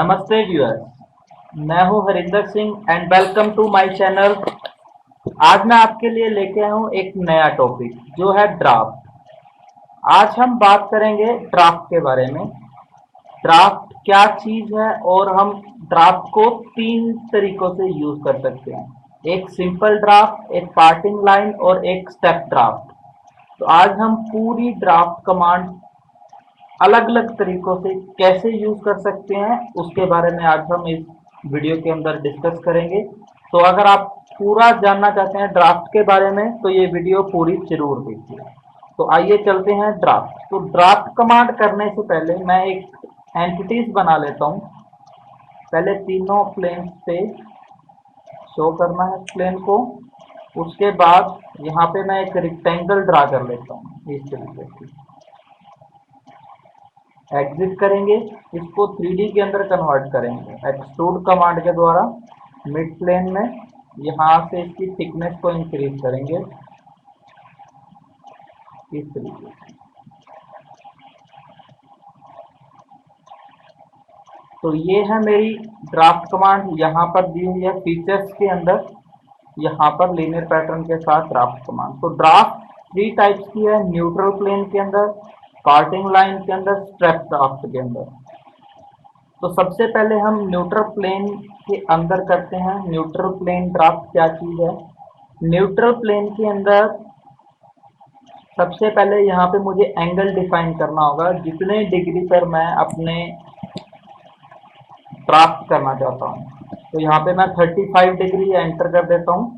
नमस्ते व्यूअर्स, मैं हूं Harinder Singh and welcome to my channel. आज मैं आपके लिए लेके आया हूं एक नया टॉपिक जो है ड्राफ्ट। आज हम बात करेंगे ड्राफ्ट के बारे में। ड्राफ्ट क्या चीज़ है और हम ड्राफ्ट को तीन तरीकों से यूज कर सकते हैं। एक सिंपल ड्राफ्ट, एक पार्टिंग लाइन और एक स्टेप ड्राफ्ट। तो आज हम पूरी ड्राफ्ट कमांड अलग अलग तरीकों से कैसे यूज कर सकते हैं उसके बारे में आज हम इस वीडियो के अंदर डिस्कस करेंगे। तो अगर आप पूरा जानना चाहते हैं ड्राफ्ट के बारे में तो ये वीडियो पूरी जरूर देखिए। तो आइए चलते हैं ड्राफ्ट। तो ड्राफ्ट कमांड करने से पहले मैं एक एंटिटीज बना लेता हूँ। पहले तीनों प्लेन पे शो करना है प्लेन को। उसके बाद यहाँ पे मैं एक रेक्टेंगल ड्रा कर लेता हूँ इस तरीके से। एग्जिट करेंगे, इसको 3D के अंदर कन्वर्ट करेंगे एक्सट्रूड कमांड के द्वारा। मिड प्लेन में यहाँ से इसकी थिकनेस को इंक्रीज करेंगे इस तरीके से। तो ये है मेरी ड्राफ्ट कमांड यहाँ पर दी हुई है फीचर्स के अंदर। यहाँ पर लीनियर पैटर्न के साथ ड्राफ्ट कमांड। तो ड्राफ्ट थ्री टाइप्स की है, न्यूट्रल प्लेन के अंदर, पार्टिंग लाइन के अंदर, स्ट्रेप ड्राफ्ट के अंदर। तो सबसे पहले हम न्यूट्रल प्लेन के अंदर करते हैं। न्यूट्रल प्लेन ड्राफ्ट क्या चीज है? न्यूट्रल प्लेन के अंदर सबसे पहले यहाँ पे मुझे एंगल डिफाइन करना होगा, जितने डिग्री पर मैं अपने ड्राफ्ट करना चाहता हूँ। तो यहाँ पे मैं 35 डिग्री एंटर कर देता हूँ।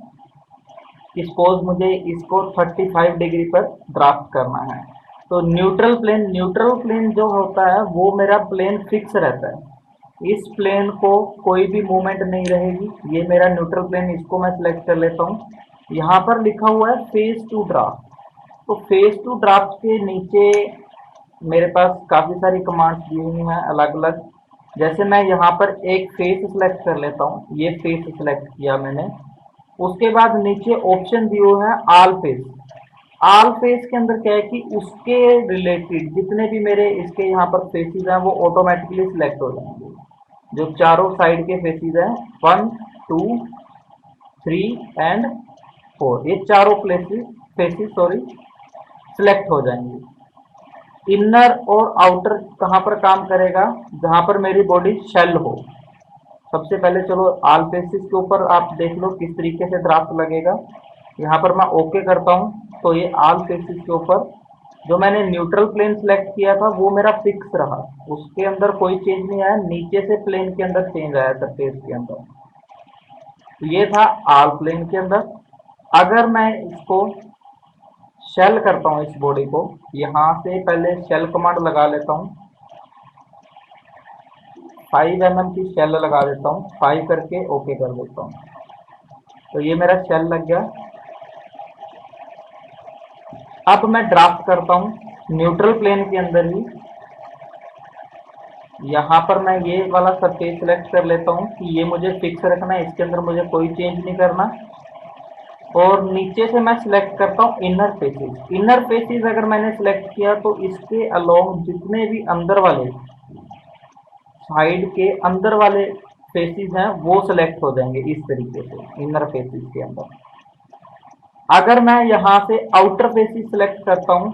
सपोज मुझे इसको 35 डिग्री पर ड्राफ्ट करना है। तो न्यूट्रल प्लेन जो होता है वो मेरा प्लेन फिक्स रहता है। इस प्लेन को कोई भी मूवमेंट नहीं रहेगी। ये मेरा न्यूट्रल प्लेन, इसको मैं सिलेक्ट कर लेता हूँ। यहाँ पर लिखा हुआ है फेस टू ड्राफ्ट। तो फेस टू ड्राफ्ट के नीचे मेरे पास काफ़ी सारी कमांड्स दी हुई हैं अलग अलग। जैसे मैं यहाँ पर एक फेस सिलेक्ट कर लेता हूँ, ये फेस सिलेक्ट किया मैंने। उसके बाद नीचे ऑप्शन दिए हुए हैं आल फेस। आल फेस के अंदर क्या है कि उसके रिलेटेड जितने भी मेरे इसके यहाँ पर फेसेस हैं वो ऑटोमेटिकली सिलेक्ट हो जाएंगे। जो चारों साइड के फेसेस हैं 1, 2, 3 एंड 4, ये चारों फेसेस सिलेक्ट हो जाएंगे। इनर और आउटर कहाँ पर काम करेगा? जहाँ पर मेरी बॉडी शेल हो। सबसे पहले चलो आल फेसेस के ऊपर आप देख लो किस तरीके से ड्राफ्ट लगेगा। यहाँ पर मैं ओके करता हूँ तो ये आल फेसेस के ऊपर जो मैंने न्यूट्रल प्लेन सेलेक्ट किया था वो मेरा फिक्स रहा, उसके अंदर कोई चेंज नहीं आया। नीचे से प्लेन के अंदर चेंज आया सरफेस के अंदर। तो ये था आल प्लेन के अंदर। अगर मैं इसको शेल करता हूँ इस बॉडी को, यहाँ से पहले शेल कमांड लगा लेता हूँ। 5 mm की शेल लगा देता हूँ, 5 करके ओके कर देता हूँ। तो ये मेरा शेल लग गया। अब मैं ड्राफ्ट करता हूँ न्यूट्रल प्लेन के अंदर ही। यहाँ पर मैं ये वाला सरफेस सेलेक्ट कर लेता हूँ कि ये मुझे फिक्स रखना है, इसके अंदर मुझे कोई चेंज नहीं करना। और नीचे से मैं सिलेक्ट करता हूँ इनर फेसेस। इनर फेसेस अगर मैंने सिलेक्ट किया तो इसके अलोंग जितने भी अंदर वाले साइड के अंदर वाले फेसेस हैं वो सिलेक्ट हो जाएंगे इस तरीके से इनर फेसेस के अंदर। अगर मैं यहाँ से आउटर फेसेस सिलेक्ट करता हूँ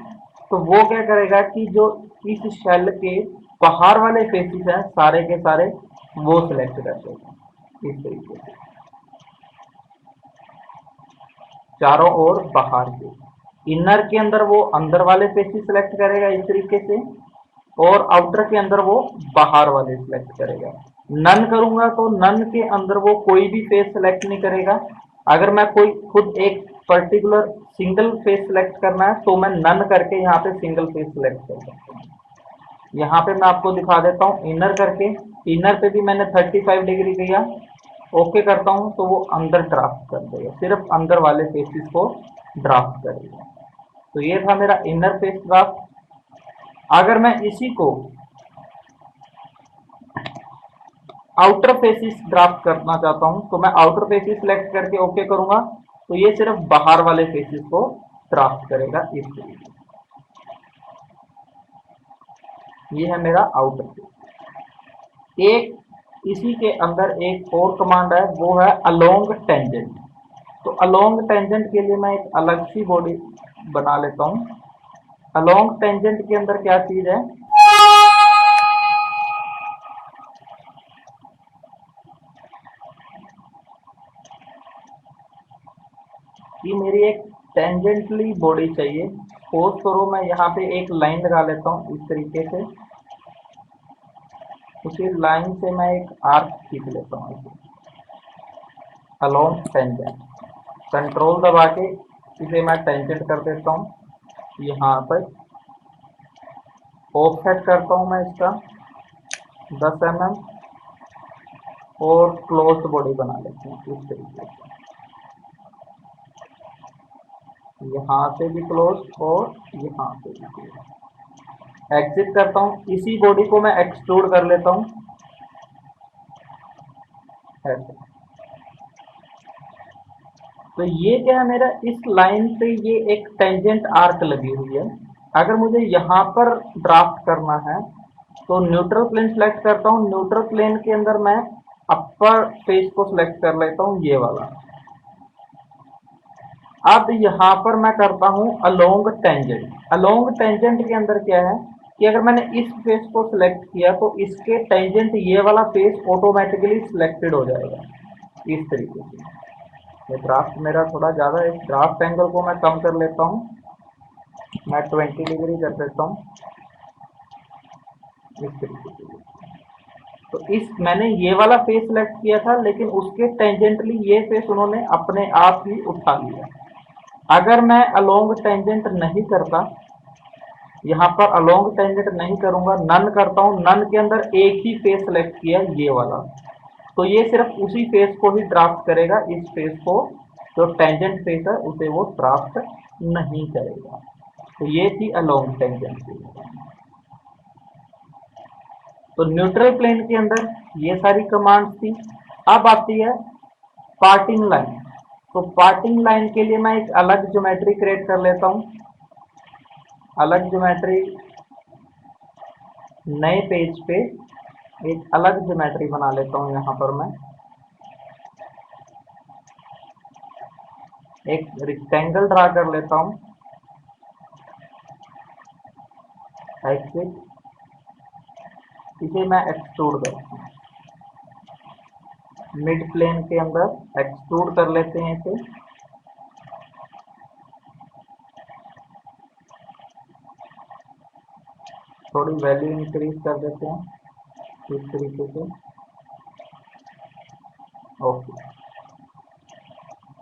तो वो क्या करेगा कि जो इस शेल के बाहर वाले फेसेस हैं सारे के सारे वो सिलेक्ट कर देगा इस तरीके से, चारों ओर बाहर के। इनर के अंदर वो अंदर वाले फेसेस सिलेक्ट करेगा इस तरीके से, और आउटर के अंदर वो बाहर वाले सिलेक्ट करेगा। नन करूंगा तो नन के अंदर वो कोई भी फेस सिलेक्ट नहीं करेगा। अगर मैं कोई खुद एक पर्टिकुलर सिंगल फेस सिलेक्ट करना है तो मैं नन करके यहाँ पे सिंगल फेस सिलेक्ट कर सकता हूँ। यहाँ पे मैं आपको दिखा देता हूँ इनर करके। इनर पे भी मैंने 35 डिग्री किया, ओके करता हूँ तो वो अंदर ड्राफ्ट कर देगा, सिर्फ अंदर वाले फेसेस को ड्राफ्ट करेगा। तो ये था मेरा इनर फेस ड्राफ्ट। अगर मैं इसी को आउटर फेसेस ड्राफ्ट करना चाहता हूं तो मैं आउटर फेसेस सिलेक्ट करके ओके करूंगा तो ये सिर्फ बाहर वाले फेसेस को ड्राफ्ट करेगा इस तरीके से। ये है मेरा आउटर फेस। एक इसी के अंदर एक और कमांड है, वो है अलोंग टेंजेंट। तो अलोंग टेंजेंट के लिए मैं एक अलग सी बॉडी बना लेता हूँ। अलोंग टेंजेंट के अंदर क्या चीज है कि मेरी एक टेंजेंटली बॉडी चाहिए। सपोज करो मैं यहाँ पे एक लाइन लगा लेता हूँ इस तरीके से, उसी लाइन से मैं एक आर्क खींच लेता हूँ अलोंग टेंजेंट। कंट्रोल दबा के इसे मैं टेंजेंट कर देता हूँ यहाँ पर। ऑफसेट करता हूँ मैं इसका 10 mm और क्लोज्ड बॉडी बना लेते हैं इस तरीके से, यहाँ से भी क्लोज और यहाँ से भी क्लोज। एग्जिट करता हूँ, इसी बॉडी को मैं एक्सट्रूड कर लेता हूँ ऐसे। तो ये क्या है, मेरा इस लाइन पे ये एक टेंजेंट आर्क लगी हुई है। अगर मुझे यहाँ पर ड्राफ्ट करना है तो न्यूट्रल प्लेन सेलेक्ट करता हूँ। न्यूट्रल प्लेन के अंदर मैं अपर फेस को सिलेक्ट कर लेता हूँ, ये वाला। अब यहाँ पर मैं करता हूँ अलोंग टेंजेंट। अलोंग टेंजेंट के अंदर क्या है कि अगर मैंने इस फेस को सिलेक्ट किया तो इसके टेंजेंट ये वाला फेस ऑटोमेटिकली सिलेक्टेड हो जाएगा इस तरीके से। ये ड्राफ्ट मेरा थोड़ा ज़्यादा है, इस ड्राफ्ट एंगल को मैं कम कर लेता हूँ, मैं 20 डिग्री कर देता हूँ इस तरीके से। तो इस मैंने ये वाला फेस सिलेक्ट किया था, लेकिन उसके टेंजेंटली ये फेस उन्होंने अपने आप ही उठा लिया। अगर मैं अलोंग टेंजेंट नहीं करता, यहाँ पर अलोंग टेंजेंट नहीं करूंगा, नन करता हूँ, नन के अंदर एक ही फेस सेलेक्ट किया ये वाला, तो ये सिर्फ उसी फेस को ही ड्राफ्ट करेगा, इस फेस को जो टेंजेंट फेस है उसे वो ड्राफ्ट नहीं करेगा। तो ये थी अलोंग टेंजेंट फेस। तो न्यूट्रल प्लेन के अंदर ये सारी कमांड्स थी। अब आती है पार्टिंग लाइन। तो पार्टिंग लाइन के लिए मैं एक अलग ज्योमेट्री क्रिएट कर लेता हूँ। अलग ज्योमेट्री, नए पेज पे एक अलग ज्योमेट्री बना लेता हूँ। यहाँ पर मैं एक रेक्टेंगल ड्रा कर लेता हूँ, एक्सिस, इसे मैं एक्सट्रूड करता हूँ। मिड प्लेन के अंदर एक्सट्रूड कर लेते हैं इसे। थोड़ी वैल्यू इंक्रीज कर देते हैं इस तरीके से। ओके,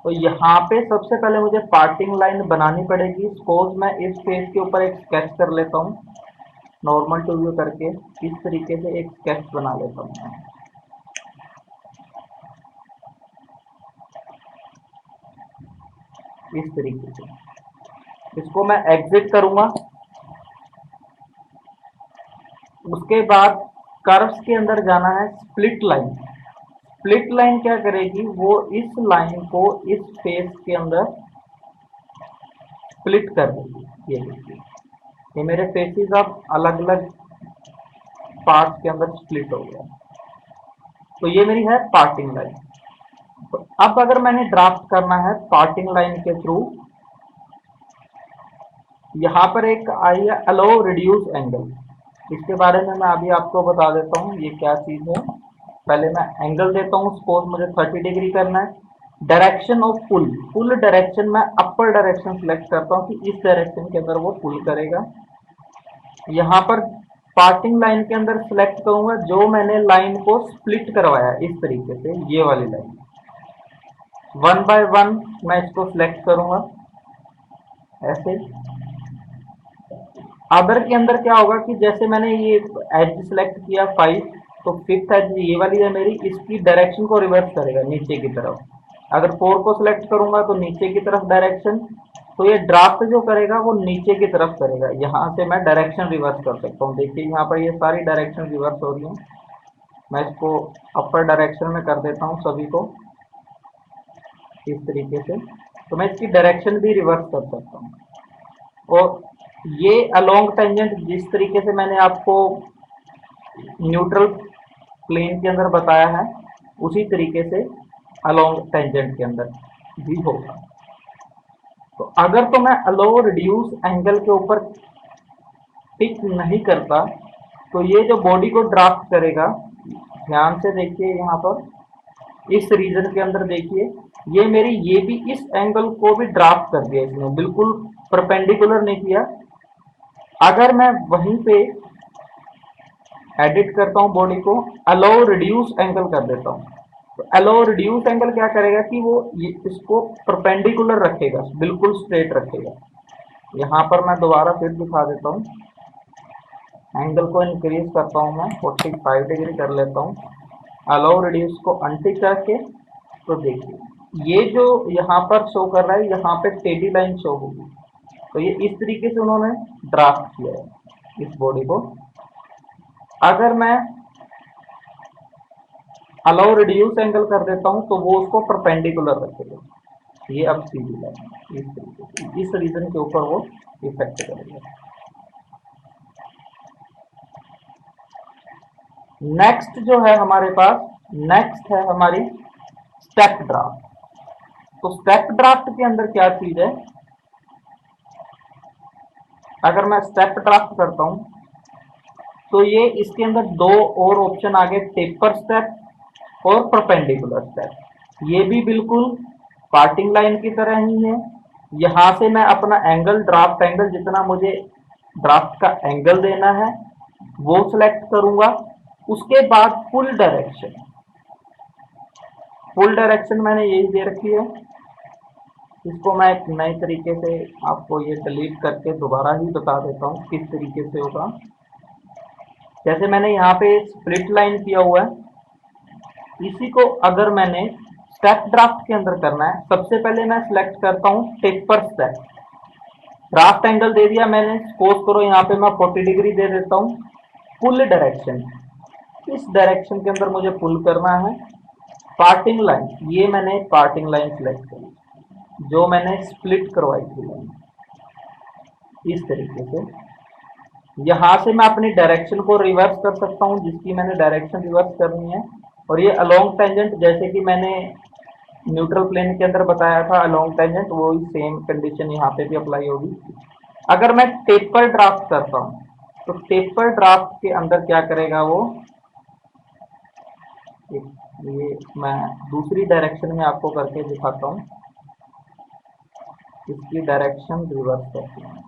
तो यहाँ पे सबसे पहले मुझे पार्टिंग लाइन बनानी पड़ेगी। सपोज मैं इस फेस के ऊपर एक स्केच कर लेता हूँ, नॉर्मल टू व्यू करके इस तरीके से एक स्केच बना लेता हूँ इस तरीके से। इसको मैं एग्जिट करूंगा। उसके बाद कर्व्स के अंदर जाना है, स्प्लिट लाइन। स्प्लिट लाइन क्या करेगी, वो इस लाइन को इस फेस के अंदर स्प्लिट कर देगी। ये देखिए, ये मेरे फेसेस अब अलग अलग पार्ट्स के अंदर स्प्लिट हो गया। तो ये मेरी है पार्टिंग लाइन। तो अब अगर मैंने ड्राफ्ट करना है पार्टिंग लाइन के थ्रू, यहाँ पर एक आई है अलो रिड्यूस एंगल। इसके बारे में मैं अभी आपको बता देता हूँ ये क्या चीज़ है। पहले मैं एंगल देता हूँ, सपोज मुझे 30 डिग्री करना है। Direction of pull, pull direction मैं अपर डायरेक्शन सेलेक्ट करता हूँ कि इस डायरेक्शन के अंदर वो पुल करेगा। यहाँ पर पार्टिंग लाइन के अंदर सेलेक्ट करूंगा जो मैंने लाइन को स्प्लिट करवाया इस तरीके से, ये वाली लाइन। 1 बाय 1 मैं इसको सिलेक्ट करूंगा ऐसे। अदर के अंदर क्या होगा कि जैसे मैंने ये एज सिलेक्ट किया 5, तो फिफ्थ एज ये वाली है मेरी, इसकी डायरेक्शन को रिवर्स करेगा नीचे की तरफ। अगर 4 को सिलेक्ट करूंगा तो नीचे की तरफ डायरेक्शन, तो ये ड्राफ्ट जो करेगा वो नीचे की तरफ करेगा। यहाँ से मैं डायरेक्शन रिवर्स कर सकता हूँ। देखिए यहाँ पर ये सारी डायरेक्शन रिवर्स हो रही है। मैं इसको अपर डायरेक्शन में कर देता हूँ सभी को इस तरीके से, तो मैं इसकी डायरेक्शन भी रिवर्स कर सकता हूँ। और ये अलोंग टेंजेंट जिस तरीके से मैंने आपको न्यूट्रल प्लेन के अंदर बताया है उसी तरीके से अलोंग टेंजेंट के अंदर भी होगा। तो अगर तो मैं अलो रिड्यूस एंगल के ऊपर टिक नहीं करता तो ये जो बॉडी को ड्राफ्ट करेगा, ध्यान से देखिए यहाँ पर इस रीजन के अंदर देखिए, ये भी इस एंगल को भी ड्राफ्ट कर दिया इसने, बिल्कुल परपेंडिकुलर नहीं किया। अगर मैं वहीं पे एडिट करता हूँ बॉडी को, अलो रिड्यूस एंगल कर देता हूँ, तो अलो रिड्यूस एंगल क्या करेगा कि वो इसको परपेंडिकुलर रखेगा, बिल्कुल स्ट्रेट रखेगा। यहाँ पर मैं दोबारा फिर दिखा देता हूँ, एंगल को इंक्रीज करता हूँ, मैं 45 डिग्री कर लेता हूँ, अलो रिड्यूस को अनटिक करके। तो देखिए ये जो यहाँ पर शो कर रहा है, यहाँ पे टेढ़ी लाइन शो होगी, तो ये इस तरीके से उन्होंने ड्राफ्ट किया है इस बॉडी को। अगर मैं अलाउ रिड्यूस एंगल कर देता हूं तो वो उसको परपेंडिकुलर रखेगा, ये अब सीधी लाइन इस तरीके से, इस रीजन के ऊपर वो इफेक्ट करेगा। नेक्स्ट जो है हमारे पास, नेक्स्ट है हमारी स्टेप ड्राफ्ट। तो स्टेप ड्राफ्ट के अंदर क्या चीज है, अगर मैं स्टेप ड्राफ्ट करता हूं तो ये इसके अंदर दो और ऑप्शन आ गए, टेपर स्टेप और परपेंडिकुलर स्टेप। ये भी बिल्कुल पार्टिंग लाइन की तरह ही है। यहां से मैं अपना एंगल, ड्राफ्ट एंगल, जितना मुझे ड्राफ्ट का एंगल देना है वो सिलेक्ट करूंगा। उसके बाद फुल डायरेक्शन मैंने यही दे रखी है। इसको मैं एक नए तरीके से आपको ये डिलीट करके दोबारा ही बता देता हूँ किस तरीके से होगा। जैसे मैंने यहाँ पे स्प्लिट लाइन किया हुआ है, इसी को अगर मैंने स्टेप ड्राफ्ट के अंदर करना है, सबसे पहले मैं सिलेक्ट करता हूँ टेपर स्टेप। ड्राफ्ट एंगल दे दिया मैंने, सपोज करो यहाँ पे मैं 40 डिग्री दे देता हूँ। फुल डायरेक्शन, इस डायरेक्शन के अंदर मुझे पुल करना है। पार्टिंग लाइन, ये मैंने पार्टिंग लाइन सिलेक्ट करी जो मैंने स्प्लिट करवाई थी लाइन, इस तरीके से। यहाँ से मैं अपनी डायरेक्शन को रिवर्स कर सकता हूँ, जिसकी मैंने डायरेक्शन रिवर्स करनी है। और ये अलोंग टेंजेंट, जैसे कि मैंने न्यूट्रल प्लेन के अंदर बताया था अलोंग टेंजेंट, वो ही सेम कंडीशन यहाँ पे भी अप्लाई होगी। अगर मैं टेपर ड्राफ्ट करता हूँ तो टेपर ड्राफ्ट के अंदर क्या करेगा वो, ये मैं दूसरी डायरेक्शन में आपको करके दिखाता हूँ। इसकी डायरेक्शन रिवर्स करती हूँ,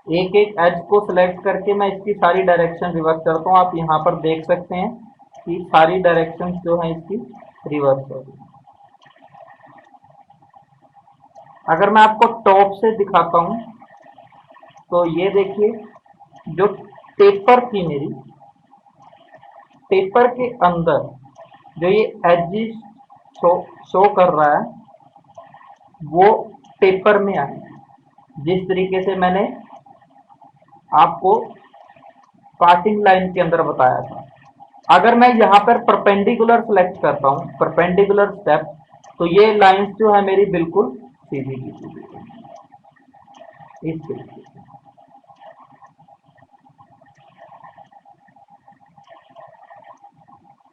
एक एक एज को सिलेक्ट करके मैं इसकी सारी डायरेक्शन रिवर्स करता हूँ। आप यहाँ पर देख सकते हैं कि सारी डायरेक्शन जो है इसकी रिवर्स हो गई। अगर मैं आपको टॉप से दिखाता हूँ तो ये देखिए, जो टेपर थी मेरी, टेपर के अंदर जो ये एज शो कर रहा है वो टेपर में आए, जिस तरीके से मैंने आपको पार्टिंग लाइन के अंदर बताया था। अगर मैं यहाँ पर परपेंडिकुलर सेलेक्ट करता हूँ, परपेंडिकुलर स्टेप, तो ये लाइंस जो है मेरी बिल्कुल सीधी की सीधी, इस तरीके से।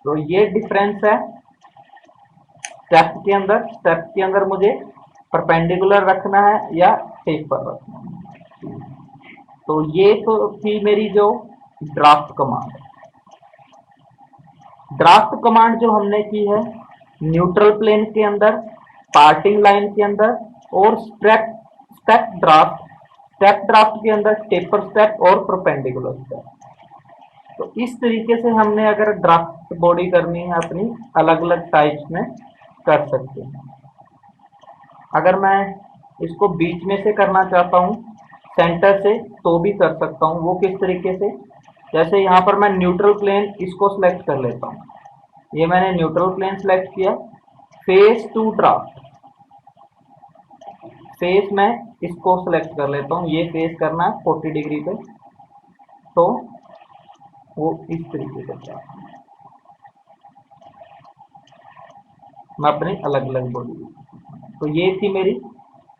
तो ये डिफरेंस है स्टेप के अंदर मुझे परपेंडिकुलर रखना है या टेपर रखना है। तो ये तो थी मेरी जो ड्राफ्ट कमांड। ड्राफ्ट कमांड जो हमने की है न्यूट्रल प्लेन के अंदर, पार्टिंग लाइन के अंदर, और स्टेप ड्राफ्ट के अंदर टेपर स्टेप और परपेंडिकुलर स्टेप। तो इस तरीके से हमने अगर ड्राफ्ट बॉडी करनी है अपनी, अलग अलग टाइप्स में कर सकते हैं। अगर मैं इसको बीच में से करना चाहता हूँ, सेंटर से, तो भी कर सकता हूँ। वो किस तरीके से, जैसे यहाँ पर मैं न्यूट्रल प्लेन इसको सिलेक्ट कर लेता हूँ, ये मैंने न्यूट्रल प्लेन सिलेक्ट किया। फेस टू ड्राफ्ट, फेस मैं इसको सिलेक्ट कर लेता हूँ, ये फेस करना है 40 डिग्री पे, तो वो इस तरीके से ड्राफ्ट मैं अपनी अलग अलग बॉडी। तो ये थी मेरी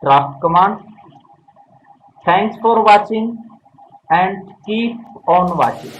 draft command. Thanks for watching and keep on watching.